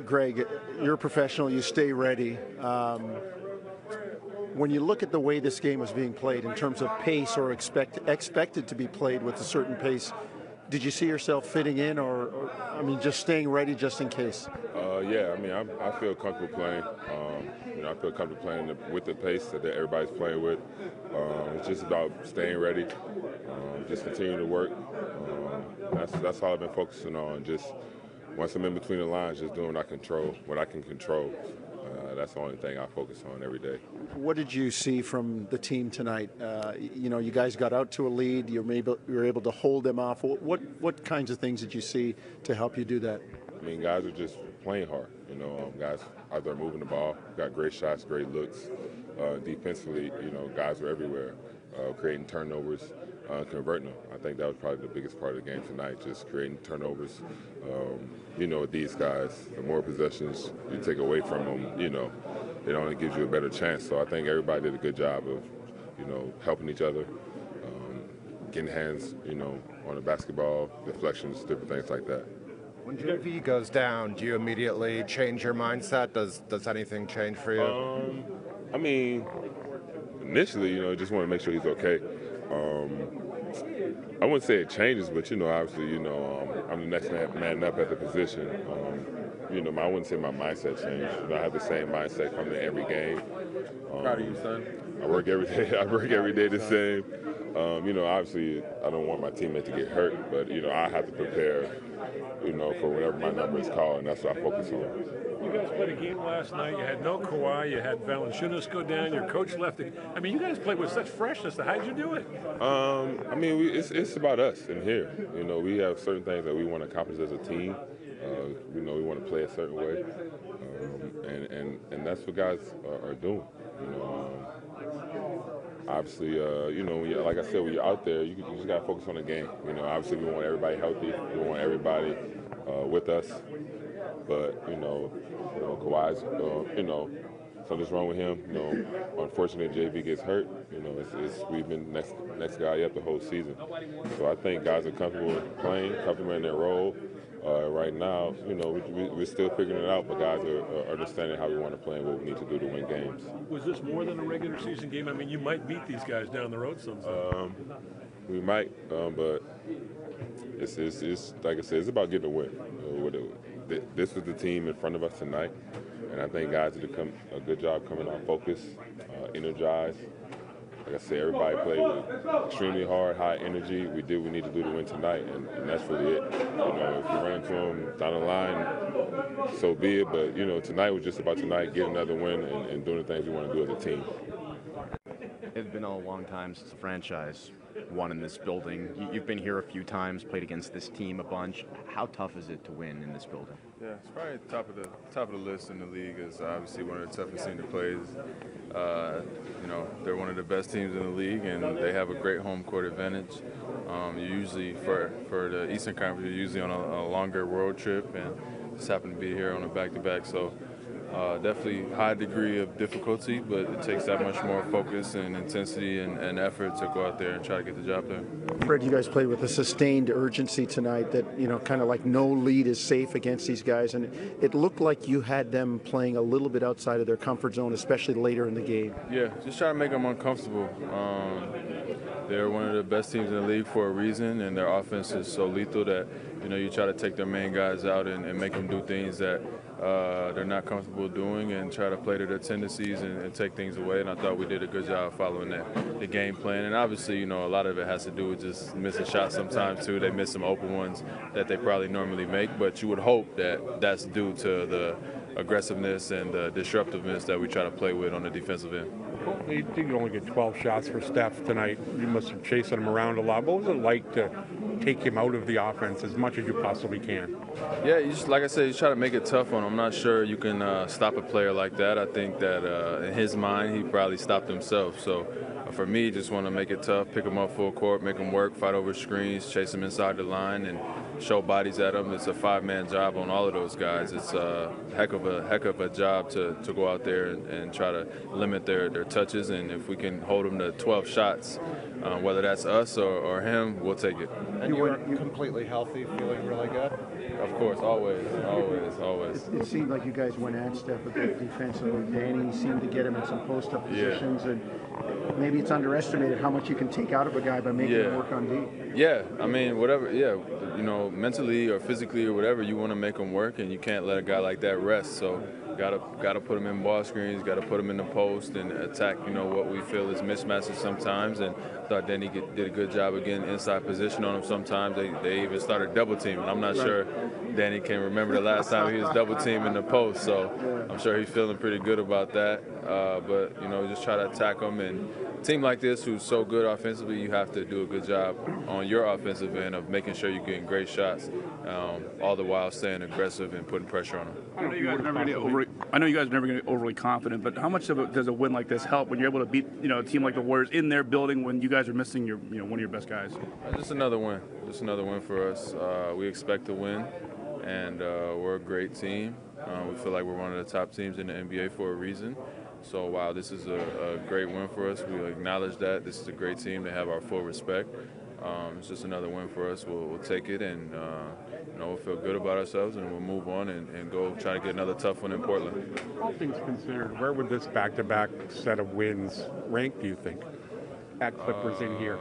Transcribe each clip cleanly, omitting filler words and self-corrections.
Greg, you're a professional. You stay ready. When you look at the way this game was being played in terms of pace or expected to be played with a certain pace, did you see yourself fitting in or just staying ready just in case? Yeah, I feel comfortable playing. I feel comfortable playing with the pace that everybody's playing with. It's just about staying ready, just continuing to work. That's all I've been focusing on. Just once I'm in between the lines, just doing what I can control. That's the only thing I focus on every day. What did you see from the team tonight? You guys got out to a lead. You were able to hold them off. What kinds of things did you see to help you do that? Guys are just playing hard. Guys out there moving the ball, got great shots, great looks. Defensively, guys are everywhere, creating turnovers, converting them. I think that was probably the biggest part of the game tonight, just creating turnovers. With these guys, the more possessions you take away from them, it only gives you a better chance. So I think everybody did a good job of, helping each other, getting hands, on the basketball, deflections, different things like that. When JV goes down, do you immediately change your mindset? Does anything change for you? Initially, just want to make sure he's okay. I wouldn't say it changes, but obviously, I'm the next man up at the position. I wouldn't say my mindset changed. I have the same mindset coming to every game. Proud of you, son. I work every day. I work every day the same. Obviously, I don't want my teammate to get hurt, but I have to prepare, for whenever my number is called, and that's what I focus on. You guys played a game last night. You had no Kawhi. You had Valanciunas go down. Your coach left. You guys played with such freshness. How'd you do it? It's about us in here. We have certain things that we want to accomplish as a team. We want to play a certain way, and that's what guys are doing. Obviously, like I said, when you're out there, you just got to focus on the game. Obviously, we want everybody healthy. We want everybody with us. But, Kawhi's, something's wrong with him. Unfortunately, JV gets hurt. We've been next guy up the whole season. So I think guys are comfortable playing, comfortable in their role. Right now, we're still figuring it out, but guys are understanding how we want to play and what we need to do to win games. Was this more than a regular season game? You might beat these guys down the road sometime. We might, but it's like I said, it's about getting a win. This was the team in front of us tonight, and I think guys did a good job coming out focused, energized. Like I said, everybody played extremely hard, high energy. We did what we need to do to win tonight, and that's really it. If we run into them down the line, so be it. But, tonight was just about tonight, get another win and doing the things we want to do as a team. It's been a long time since the franchise won in this building. You've been here a few times, played against this team a bunch. How tough is it to win in this building? Yeah, it's probably top of the list in the league. It's obviously one of the toughest teams to play. They're one of the best teams in the league, and they have a great home court advantage. Usually for the Eastern Conference, you're usually on a longer road trip, and just happen to be here on a back-to-back. So definitely high degree of difficulty, but it takes that much more focus and intensity and effort to go out there and try to get the job done. Fred, you guys played with a sustained urgency tonight that, kind of like no lead is safe against these guys. And it looked like you had them playing a little bit outside of their comfort zone, especially later in the game. Yeah, just trying to make them uncomfortable. They're one of the best teams in the league for a reason, and their offense is so lethal that, you try to take their main guys out and make them do things that they're not comfortable doing and try to play to their tendencies and take things away. And I thought we did a good job following the game plan. And obviously, a lot of it has to do with just missing shots sometimes too. They miss some open ones that they probably normally make, but you would hope that that's due to the aggressiveness and the disruptiveness that we try to play with on the defensive end. You did only get 12 shots for Steph tonight. You must have chased him around a lot. What was it like to take him out of the offense as much as you possibly can? Yeah, like I said, you try to make it tough on him. I'm not sure you can stop a player like that. I think that in his mind, he probably stopped himself. So for me, just want to make it tough, pick him up full court, make him work, fight over screens, chase him inside the line, and show bodies at him. It's a five-man job on all of those guys. It's a heck of a job to go out there and try to limit their touches. And if we can hold them to 12 shots, whether that's us or him, we'll take it. And you were completely healthy, feeling really good? Of course, always, always, always. It seemed like you guys went at Steph a bit defensively. Danny seemed to get him in some post-up positions, and maybe it's underestimated how much you can take out of a guy by making him work on D. Yeah, I mean, whatever, you know, mentally or physically or whatever, you want to make him work, and you can't let a guy like that rest. So gotta put him in ball screens, gotta put him in the post and attack, you know, what we feel is mismatches sometimes. And I thought Danny did a good job of getting inside position on him sometimes. They even started double teaming. I'm not sure Danny can remember the last time he was double teaming the post, so I'm sure he's feeling pretty good about that. But, you know, just try to attack him. And a team like this who's so good offensively, you have to do a good job on your offensive end of making sure you're getting great shots, all the while staying aggressive and putting pressure on them. I know you guys are never going to get overly confident, but how much does a win like this help when you're able to beat, you know, a team like the Warriors in their building when you guys are missing your, you know, one of your best guys? Just another win. Just another win for us. We expect to win, and we're a great team. We feel like we're one of the top teams in the NBA for a reason. So while this is a great win for us, we acknowledge that this is a great team. They have our full respect. It's just another win for us. We'll take it, and you know, we'll feel good about ourselves, and we'll move on and go try to get another tough one in Portland. All things considered, where would this back-to-back set of wins rank, do you think? At Clippers in here.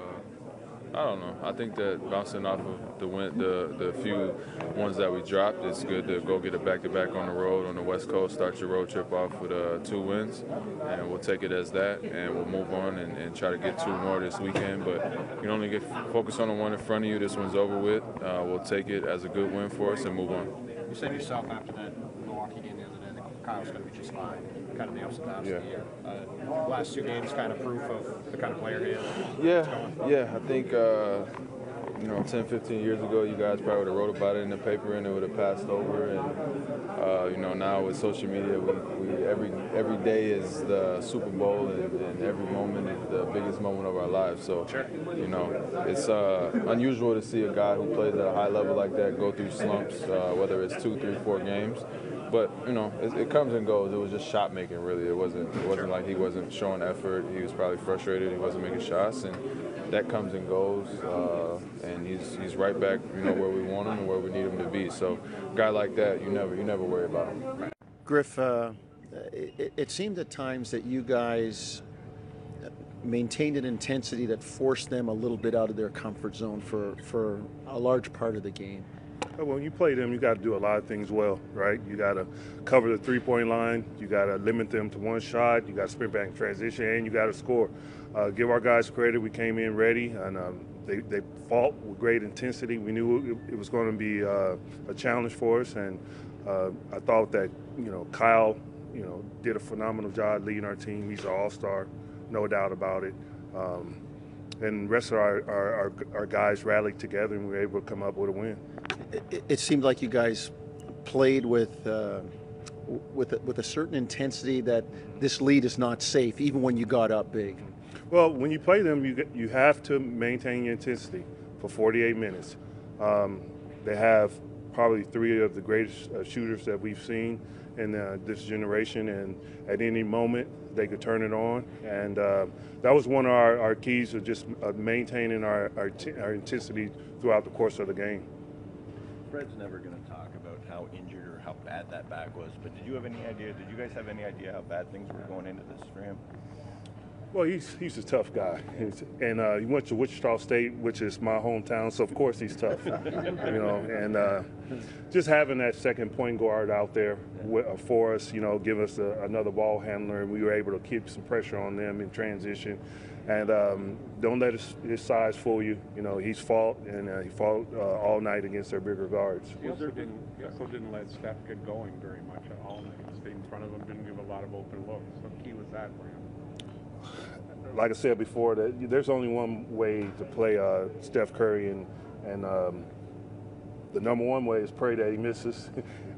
I don't know. I think that bouncing off of the few ones that we dropped, it's good to go get a back-to-back on the road on the West Coast, start your road trip off with 2 wins, and we'll take it as that, and we'll move on and try to get 2 more this weekend. But you can only get focused on the one in front of you. This one's over with. We'll take it as a good win for us and move on. You said yourself after that Milwaukee game the other day that Kyle's going to be just fine, kind of the ups and downs of the year. Last 2 games kind of proof of the kind of player he is. Yeah. I think, you know, 10, 15 years ago, you guys probably would have wrote about it in the paper and it would have passed over. And, you know, now with social media, we every day is the Super Bowl and every moment is the biggest moment of our lives. So, you know, it's unusual to see a guy who plays at a high level like that go through slumps, whether it's 2, 3, 4 games. But, you know, it comes and goes. It was just shot making, really. It wasn't like he wasn't showing effort. He was probably frustrated. He wasn't making shots, and that comes and goes. And he's right back, you know, where we want him and where we need him to be. So, a guy like that, you never worry about him. Griff, it seemed at times that you guys maintained an intensity that forced them a little bit out of their comfort zone for a large part of the game. When you play them, you got to do a lot of things well, right? You got to cover the three-point line. You got to limit them to one shot. You got to sprint back in transition, and you got to score. Give our guys credit. We came in ready, and they fought with great intensity. We knew it was going to be a challenge for us, and I thought that, you know, Kyle, you know, did a phenomenal job leading our team. He's an all-star, no doubt about it. And the rest of our guys rallied together, and we were able to come up with a win. It seemed like you guys played with a certain intensity that this lead is not safe, even when you got up big. Well, when you play them, you have to maintain your intensity for 48 minutes. They have probably 3 of the greatest shooters that we've seen in this generation, and at any moment they could turn it on. And that was one of our keys of just maintaining our intensity throughout the course of the game. Fred's never going to talk about how injured or how bad that back was, but did you guys have any idea how bad things were going into this for him? Well, he's a tough guy, and he went to Wichita State, which is my hometown, so of course he's tough, you know. And just having that second point guard out there for us, you know, give us another ball handler, and we were able to keep some pressure on them in transition. And don't let his size fool you. You know, he fought all night against their bigger guards. He also didn't let Steph get going very much at all night. Stayed in front of him, didn't give a lot of open looks. What key was that for him? Like I said before, there's only one way to play Steph Curry, and the number one way is pray that he misses,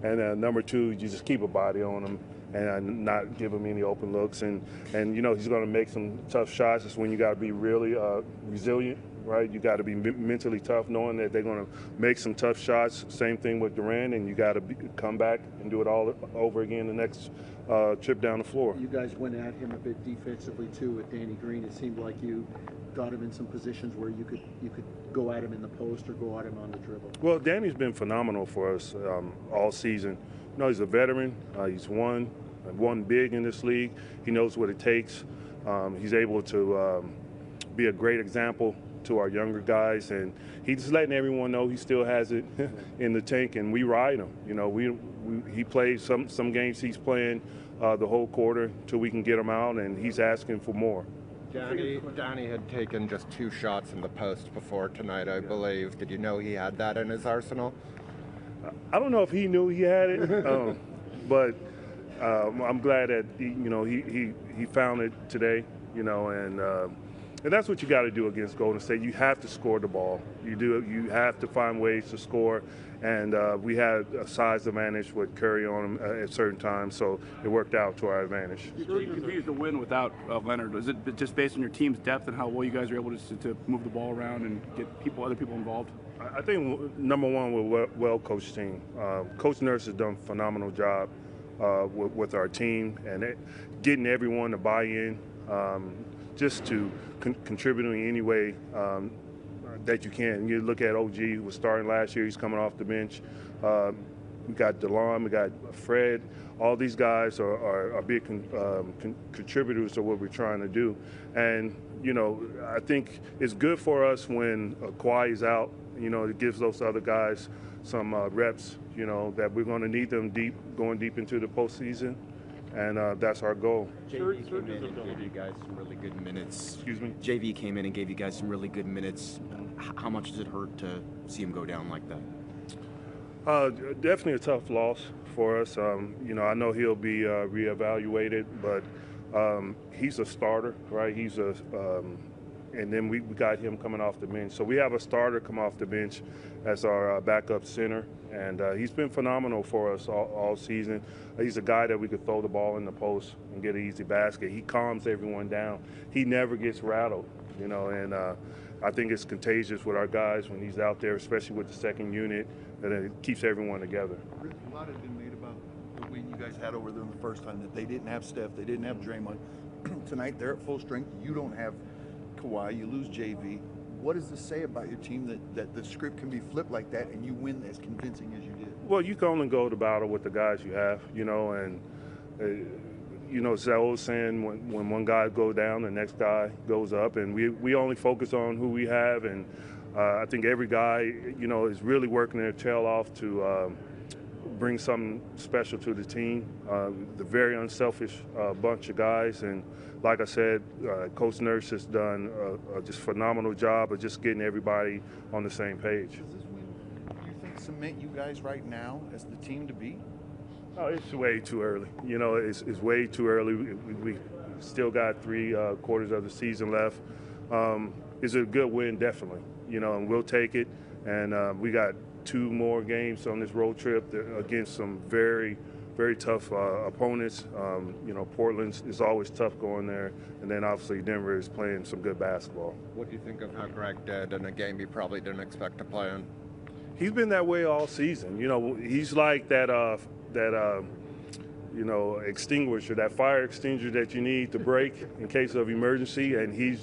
and number 2, you just keep a body on him and not give him any open looks. And you know, he's going to make some tough shots. It's when you got to be really resilient right? You got to be mentally tough, knowing that they're going to make some tough shots. Same thing with Durant, and you got to come back and do it all over again the next trip down the floor. You guys went at him a bit defensively too with Danny Green. It seemed like you got him in some positions where you could go at him in the post or go at him on the dribble. Well, Danny's been phenomenal for us all season. You know, he's a veteran. He's won big in this league. He knows what it takes. He's able to be a great example to our younger guys, and he's just letting everyone know he still has it in the tank, and we ride him. You know, he plays some games he's playing the whole quarter till we can get him out, and he's asking for more. Danny had taken just 2 shots in the post before tonight, I believe. Did you know he had that in his arsenal? I don't know if he knew he had it, but I'm glad that he found it today. You know, and that's what you got to do against Golden State. You have to score the ball. You have to find ways to score. And we had a size advantage with Curry on him at certain times, so it worked out to our advantage. You continue to win without Leonard. Is it just based on your team's depth and how well you guys are able to move the ball around and get other people involved? I think number one, we're a well-coached team. Coach Nurse has done a phenomenal job with our team and getting everyone to buy in, just to contribute in any way that you can. You look at OG, who was starting last year. He's coming off the bench. We got DeLon, we got Fred. All these guys are big contributors to what we're trying to do. And, you know, I think it's good for us when Kawhi is out. You know, it gives those other guys some reps, you know, that we're going to need them going deep into the postseason. And that's our goal. JV came in and gave you guys some really good minutes. Excuse me? JV came in and gave you guys some really good minutes. How much does it hurt to see him go down like that? Definitely a tough loss for us. You know, I know he'll be reevaluated, but he's a starter, right? And then we got him coming off the bench. So we have a starter come off the bench as our backup center, and he's been phenomenal for us all season. He's a guy that we could throw the ball in the post and get an easy basket. He calms everyone down. He never gets rattled, you know, and I think it's contagious with our guys when he's out there, especially with the second unit, and it keeps everyone together. A lot has been made about the win you guys had over them the first time, that they didn't have Steph, they didn't have Draymond. Tonight they're at full strength. You don't have Kawhi, you lose JV. What does this say about your team that the script can be flipped like that and you win as convincing as you did? Well, you can only go to battle with the guys you have, you know, and you know, it's that old saying, when one guy goes down, the next guy goes up, and we only focus on who we have, and I think every guy, you know, is really working their tail off to bring something special to the team. The very unselfish bunch of guys, and like I said, Coach Nurse has done a just phenomenal job of just getting everybody on the same page. Does this win, do you think, cement you guys right now as the team to beat? Oh, it's way too early. You know, it's way too early. We still got 3 quarters of the season left. It's a good win, definitely. You know, and we'll take it. And we got 2 more games on this road trip against some very, very tough opponents. You know, Portland is always tough going there. And then obviously Denver is playing some good basketball. What do you think of how Greg did in a game he probably didn't expect to play in? He's been that way all season. You know, he's like that you know, extinguisher, that fire extinguisher that you need to break in case of emergency, and he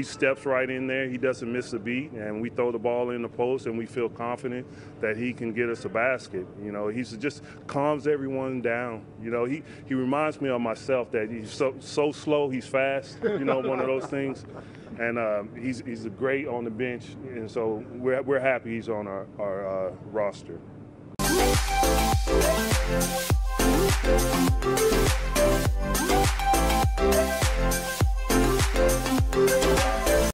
steps right in there. He doesn't miss a beat, and we throw the ball in the post, and we feel confident that he can get us a basket. You know, he just calms everyone down. You know, he reminds me of myself, that he's so slow, he's fast. You know, one of those things. And he's great on the bench, and so we're happy he's on our roster.